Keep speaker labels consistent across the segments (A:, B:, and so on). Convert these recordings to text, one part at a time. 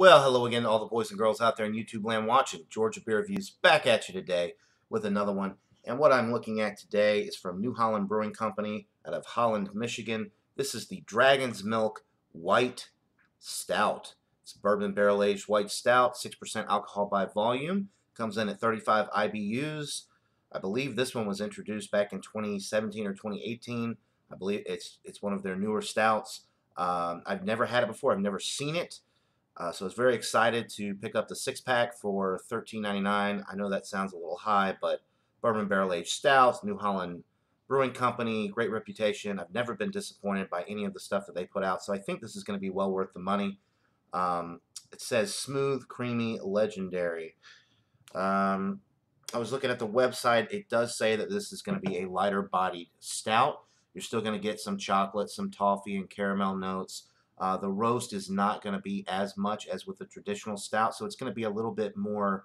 A: Well, hello again to all the boys and girls out there in YouTube land watching. Georgia Beer Reviews back at you today with another one. And what I'm looking at today is from New Holland Brewing Company out of Holland, Michigan. This is the Dragon's Milk White Stout. It's bourbon barrel-aged white stout, 6% alcohol by volume. Comes in at 35 IBUs. I believe this one was introduced back in 2017 or 2018. I believe it's one of their newer stouts. I've never had it before. I've never seen it. So I was very excited to pick up the 6-pack for $13.99. I know that sounds a little high, but bourbon barrel-aged stouts, New Holland Brewing Company, great reputation. I've never been disappointed by any of the stuff that they put out, so I think this is going to be well worth the money. It says smooth, creamy, legendary. I was looking at the website. It does say that this is going to be a lighter-bodied stout. You're still going to get some chocolate, some toffee, and caramel notes. The roast is not going to be as much as with a traditional stout, so it's going to be a little bit more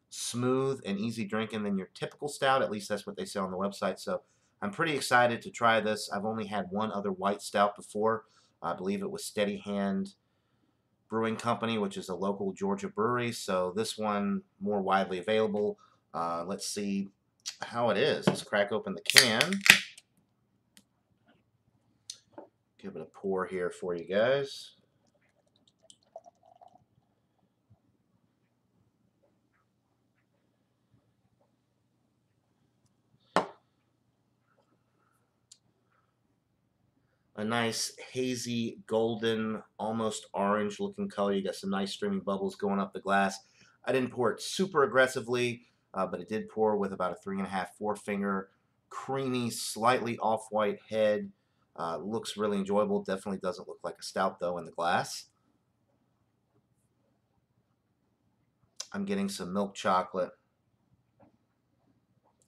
A: smooth and easy drinking than your typical stout. At least that's what they say on the website. So I'm pretty excited to try this. I've only had one other white stout before. I believe it was Steady Hand Brewing Company, which is a local Georgia brewery. So this one more widely available. Let's see how it is. Let's crack open the can. Give it a pour here for you guys. A nice hazy, golden, almost orange looking color. You got some nice streaming bubbles going up the glass. I didn't pour it super aggressively, but it did pour with about a 3.5, 4 finger, creamy, slightly off-white head. Looks really enjoyable. Definitely doesn't look like a stout though in the glass. I'm getting some milk chocolate.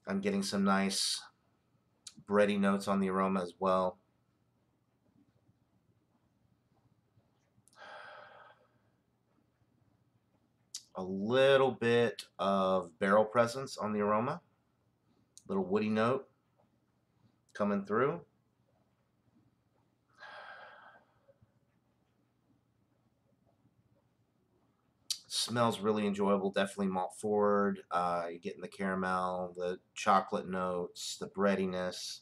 A: I'm getting some nice bready notes on the aroma as well. A little bit of barrel presence on the aroma. Little woody note coming through. Smells really enjoyable, definitely malt forward. You're getting the caramel, the chocolate notes, the breadiness.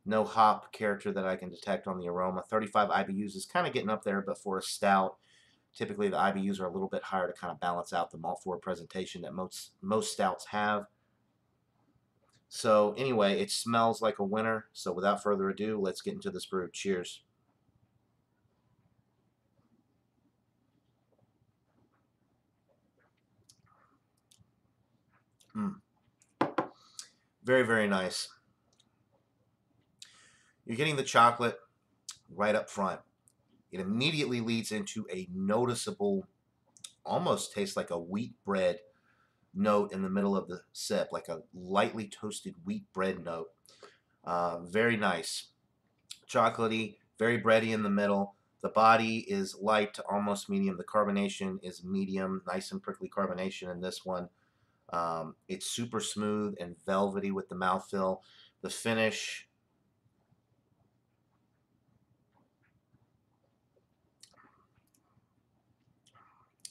A: No hop character that I can detect on the aroma. 35 IBUs is kind of getting up there, but for a stout, typically the IBUs are a little bit higher to kind of balance out the malt forward presentation that most stouts have. So anyway, it smells like a winner. So without further ado, let's get into this brew. Cheers. Very, very nice. You're getting the chocolate right up front. It immediately leads into a noticeable, almost tastes like a wheat bread note in the middle of the sip, like a lightly toasted wheat bread note. Very nice. Chocolatey, very bready in the middle. The body is light to almost medium. The carbonation is medium, nice and prickly carbonation in this one. It's super smooth and velvety with the mouthfeel. The finish,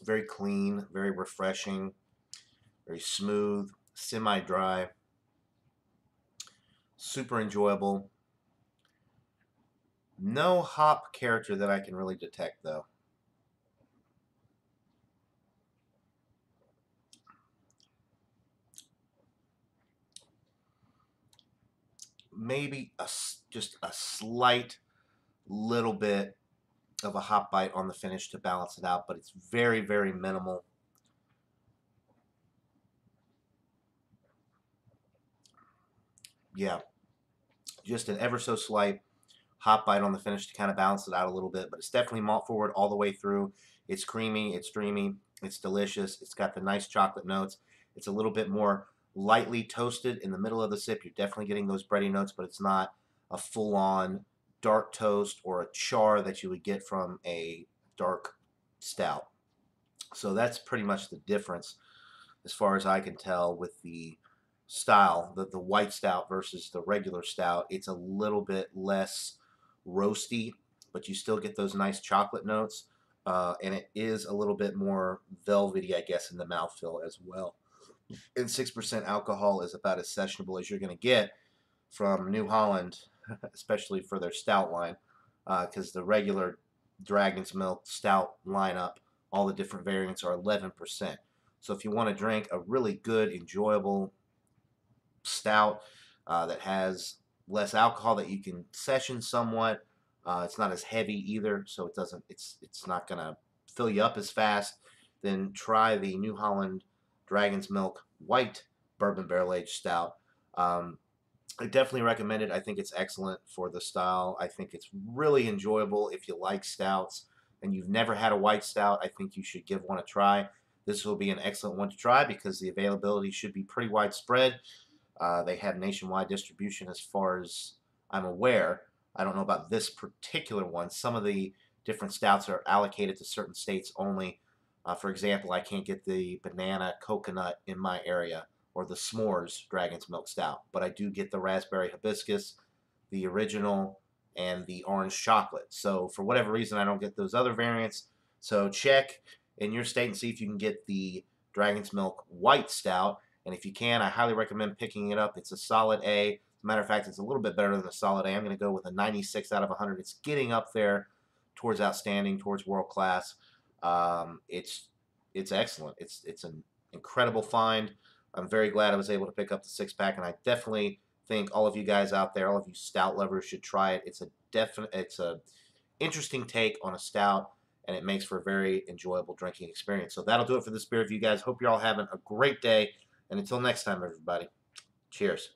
A: very clean, very refreshing, very smooth, semi-dry, super enjoyable. No hop character that I can really detect though. Maybe just a slight little bit of a hop bite on the finish to balance it out, but it's very, very minimal. Yeah, just an ever so slight hop bite on the finish to kind of balance it out a little bit, but it's definitely malt forward all the way through. It's creamy, it's dreamy, it's delicious. It's got the nice chocolate notes. It's a little bit more lightly toasted in the middle of the sip. You're definitely getting those bready notes, but it's not a full-on dark toast or a char that you would get from a dark stout. So that's pretty much the difference as far as I can tell with the style, the white stout versus the regular stout. It's a little bit less roasty, but you still get those nice chocolate notes. and it is a little bit more velvety, I guess, in the mouthfeel as well. And 6% alcohol is about as sessionable as you're going to get from New Holland, especially for their stout line, because the regular Dragon's Milk stout lineup, all the different variants are 11%. So if you want to drink a really good, enjoyable stout that has less alcohol that you can session somewhat, it's not as heavy either, so it's not gonna fill you up as fast. Then try the New Holland Dragon's Milk White Bourbon Barrel Aged Stout. I definitely recommend it. I think it's excellent for the style. I think it's really enjoyable if you like stouts and you've never had a white stout. I think you should give one a try. This will be an excellent one to try because the availability should be pretty widespread. They have nationwide distribution as far as I'm aware. I don't know about this particular one. Some of the different stouts are allocated to certain states only. For example, I can't get the banana coconut in my area or the s'mores Dragon's Milk Stout, but I do get the raspberry hibiscus, the original, and the orange chocolate. So for whatever reason, I don't get those other variants. So check in your state and see if you can get the Dragon's Milk White Stout. And if you can, I highly recommend picking it up. It's a solid A. As a matter of fact, it's a little bit better than a solid A. I'm going to go with a 96 out of 100. It's getting up there towards outstanding, towards world class. It's excellent. It's an incredible find. I'm very glad I was able to pick up the 6-pack, and I definitely think all of you guys out there, all of you stout lovers, should try it. It's a interesting take on a stout, and it makes for a very enjoyable drinking experience. So that'll do it for this beer review, guys. Hope you're all having a great day, and until next time, everybody, cheers.